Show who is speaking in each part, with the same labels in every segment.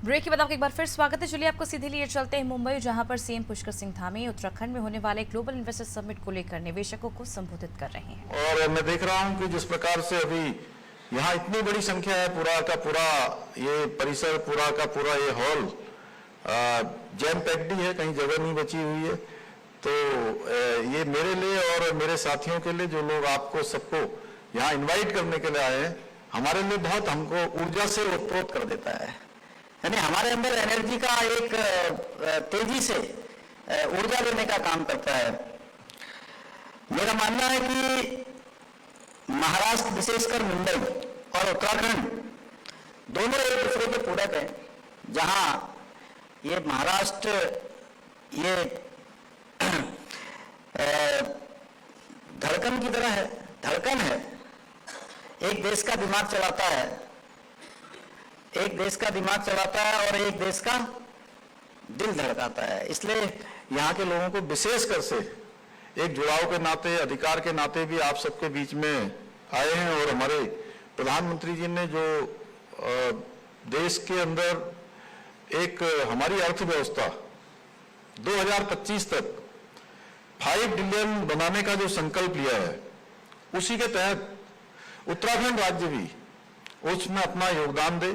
Speaker 1: Break के बाद आपका एक बार फिर स्वागत है। चलिए आपको सीधे लिए चलते हैं मुंबई, जहां पर सीएम पुष्कर सिंह धामी उत्तराखंड में होने वाले ग्लोबल इन्वेस्टर समिट को लेकर निवेशकों को संबोधित कर रहे हैं।
Speaker 2: और मैं देख रहा हूं कि जिस प्रकार से अभी यहाँ इतनी बड़ी संख्या है, पूरा का पूरा ये परिसर, पूरा का पूरा ये हॉल जैम पैक्ड है, कहीं जगह नहीं बची हुई है। तो ये मेरे लिए और मेरे साथियों के लिए, जो लोग आपको सबको यहाँ इन्वाइट करने के लिए आए हैं, हमारे लिए बहुत हमको ऊर्जा से ओतप्रोत कर देता है।
Speaker 3: यानी हमारे अंदर एनर्जी का एक तेजी से ऊर्जा देने का काम करता है। मेरा मानना है कि महाराष्ट्र, विशेषकर मुंबई और उत्तराखंड दोनों एक दूसरे के पूरक हैं। जहां ये महाराष्ट्र ये धड़कन की तरह है, धड़कन है, एक देश का दिमाग चलाता है, एक देश का दिमाग चलाता है और एक देश का दिल धड़काता है। इसलिए
Speaker 2: यहाँ के लोगों को विशेषकर से एक जुड़ाव के नाते, अधिकार के नाते भी आप सबके बीच में आए हैं। और हमारे प्रधानमंत्री जी ने जो देश के अंदर एक हमारी अर्थव्यवस्था 2025 तक 5 ट्रिलियन बनाने का जो संकल्प लिया है, उसी के तहत उत्तराखंड राज्य भी उसमें अपना योगदान दे,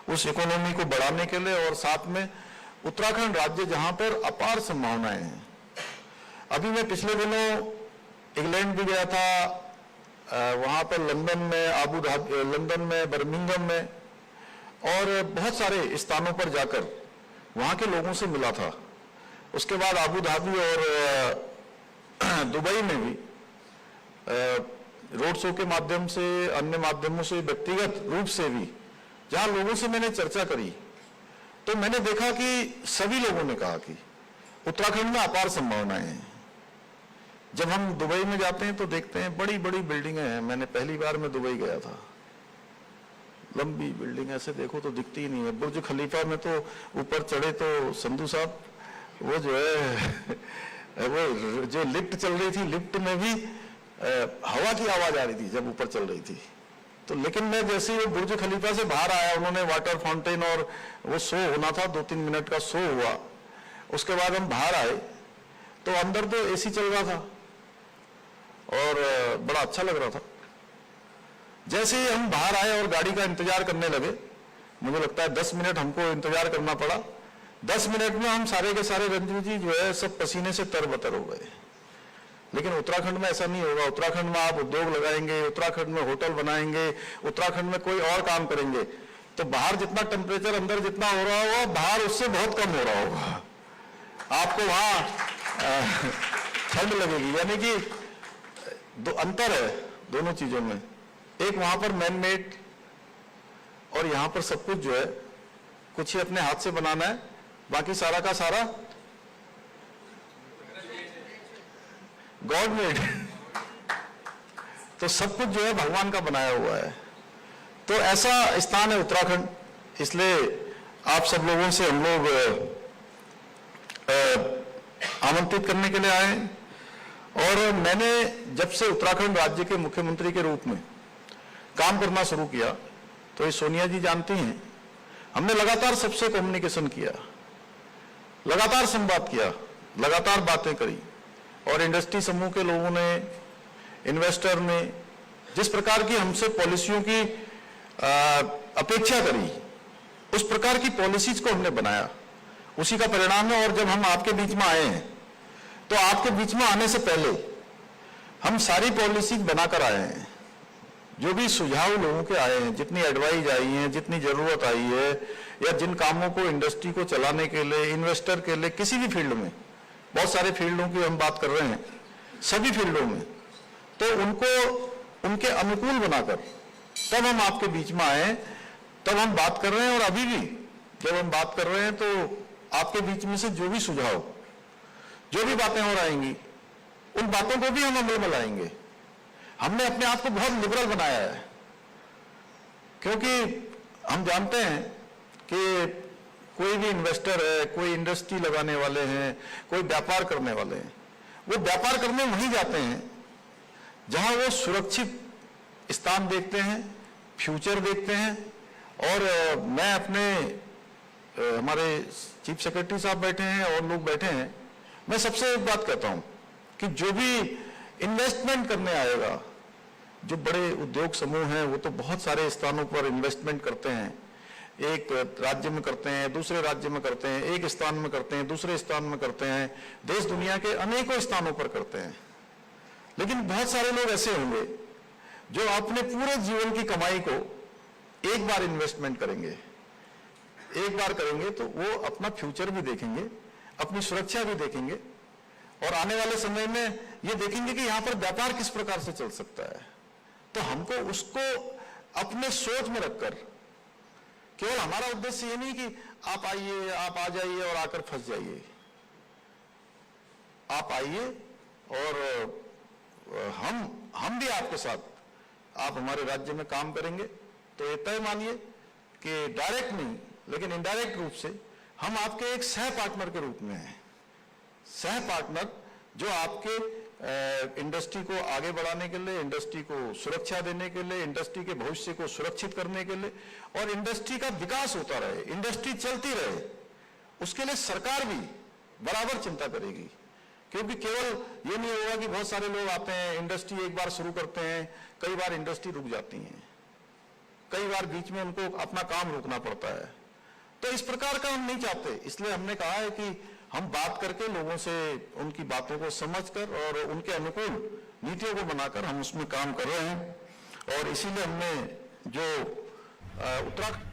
Speaker 2: उस इकोनॉमी को बढ़ाने के लिए। और साथ में उत्तराखंड राज्य जहां पर अपार संभावनाएं हैं। अभी मैं पिछले दिनों इंग्लैंड भी गया था, वहां पर लंदन में, आबू धाबी, लंदन में, बर्मिंघम में और बहुत सारे स्थानों पर जाकर वहां के लोगों से मिला था। उसके बाद आबू धाबी और दुबई में भी रोड शो के माध्यम से, अन्य माध्यमों से, व्यक्तिगत रूप से भी जहां लोगों से मैंने चर्चा करी, तो मैंने देखा कि सभी लोगों ने कहा कि उत्तराखंड में अपार संभावनाएं हैं। जब हम दुबई में जाते हैं तो देखते हैं बड़ी बड़ी बिल्डिंगें हैं। मैंने पहली बार मैं दुबई गया था, लंबी बिल्डिंग ऐसे देखो तो दिखती ही नहीं है। बुर्ज खलीफा में तो ऊपर चढ़े तो संधू साहब, वो जो है वो जो लिफ्ट चल रही थी, लिफ्ट में भी हवा की आवाज आ रही थी जब ऊपर चल रही थी। तो लेकिन मैं जैसे ही बुर्ज खलीफा से बाहर आया, उन्होंने वाटर फाउंटेन और वो शो होना था, 2-3 मिनट का शो हुआ। उसके बाद हम बाहर आए तो अंदर तो एसी चल रहा था और बड़ा अच्छा लग रहा था। जैसे ही हम बाहर आए और गाड़ी का इंतजार करने लगे, मुझे लगता है 10 मिनट हमको इंतजार करना पड़ा। 10 मिनट में हम सारे के सारे रंजू जी जो है सब पसीने से तरबतर हो गए। लेकिन उत्तराखंड में ऐसा नहीं होगा। उत्तराखंड में आप उद्योग लगाएंगे, उत्तराखंड में होटल बनाएंगे, उत्तराखंड में कोई और काम करेंगे तो बाहर जितना टेम्परेचर अंदर जितना हो रहा होगा, बाहर उससे बहुत कम हो रहा होगा। आपको वहां ठंड लगेगी। यानी कि दो अंतर है दोनों चीजों में। एक वहां पर मैन मेड और यहां पर सब कुछ जो है कुछ ही अपने हाथ से बनाना है, बाकी सारा का सारा गॉड मेड। तो सब कुछ जो है भगवान का बनाया हुआ है। तो ऐसा स्थान है उत्तराखंड। इसलिए आप सब लोगों से हम लोग आमंत्रित करने के लिए आए हैं। और मैंने जब से उत्तराखंड राज्य के मुख्यमंत्री के रूप में काम करना शुरू किया, तो ये सोनिया जी जानती हैं, हमने लगातार सबसे कम्युनिकेशन किया, लगातार संवाद किया, लगातार बातें करी। और इंडस्ट्री समूह के लोगों ने, इन्वेस्टर ने जिस प्रकार की हमसे पॉलिसियों की अपेक्षा करी, उस प्रकार की पॉलिसीज को हमने बनाया। उसी का परिणाम है। और जब हम आपके बीच में आए हैं, तो आपके बीच में आने से पहले हम सारी पॉलिसीज बनाकर आए हैं। जो भी सुझाव लोगों के आए हैं, जितनी एडवाइज आई है, जितनी जरूरत आई है, या जिन कामों को इंडस्ट्री को चलाने के लिए, इन्वेस्टर के लिए, किसी भी फील्ड में, बहुत सारे फील्डों की हम बात कर रहे हैं, सभी फील्डों में, तो उनको उनके अनुकूल बनाकर तब हम आपके बीच में आए, तब हम बात कर रहे हैं। और अभी भी जब हम बात कर रहे हैं तो आपके बीच में से जो भी सुझाव, जो भी बातें हो रहेंगी, उन बातों को भी हम अमल में लाएंगे। हमने अपने आप को बहुत लिबरल बनाया है, क्योंकि हम जानते हैं कि कोई भी इन्वेस्टर है, कोई इंडस्ट्री लगाने वाले हैं, कोई व्यापार करने वाले हैं, वो व्यापार करने वहीं जाते हैं जहां वो सुरक्षित स्थान देखते हैं, फ्यूचर देखते हैं। और मैं अपने हमारे चीफ सेक्रेटरी साहब बैठे हैं और लोग बैठे हैं, मैं सबसे एक बात कहता हूं कि जो भी इन्वेस्टमेंट करने आएगा, जो बड़े उद्योग समूह हैं वो तो बहुत सारे स्थानों पर इन्वेस्टमेंट करते हैं, एक राज्य में करते हैं, दूसरे राज्य में करते हैं, एक स्थान में करते हैं, दूसरे स्थान में करते हैं, देश दुनिया के अनेकों स्थानों पर करते हैं। लेकिन बहुत सारे लोग ऐसे होंगे जो अपने पूरे जीवन की कमाई को एक बार इन्वेस्टमेंट करेंगे, एक बार करेंगे तो वो अपना फ्यूचर भी देखेंगे, अपनी सुरक्षा भी देखेंगे और आने वाले समय में ये देखेंगे कि यहां पर व्यापार किस प्रकार से चल सकता है। तो हमको उसको अपने सोच में रखकर, केवल हमारा उद्देश्य ये नहीं कि आप आइए, आप आ जाइए और आकर फंस जाइए। आप आइए और हम भी आपके साथ, आप हमारे राज्य में काम करेंगे तो ये तय मानिए कि डायरेक्ट नहीं लेकिन इनडायरेक्ट रूप से हम आपके एक सह पार्टनर के रूप में हैं। सह पार्टनर जो आपके इंडस्ट्री को आगे बढ़ाने के लिए, इंडस्ट्री को सुरक्षा देने के लिए, इंडस्ट्री के भविष्य को सुरक्षित करने के लिए और इंडस्ट्री का विकास होता रहे, इंडस्ट्री चलती रहे, उसके लिए सरकार भी बराबर चिंता करेगी। क्योंकि केवल ये नहीं होगा कि बहुत सारे लोग आते हैं, इंडस्ट्री एक बार शुरू करते हैं, कई बार इंडस्ट्री रुक जाती है, कई बार बीच में उनको अपना काम रोकना पड़ता है। तो इस प्रकार का हम नहीं चाहते, इसलिए हमने कहा है कि हम बात करके लोगों से उनकी बातों को समझकर और उनके अनुकूल नीतियों को बनाकर हम उसमें काम कर रहे हैं। और इसीलिए हमने जो उत्तराखंड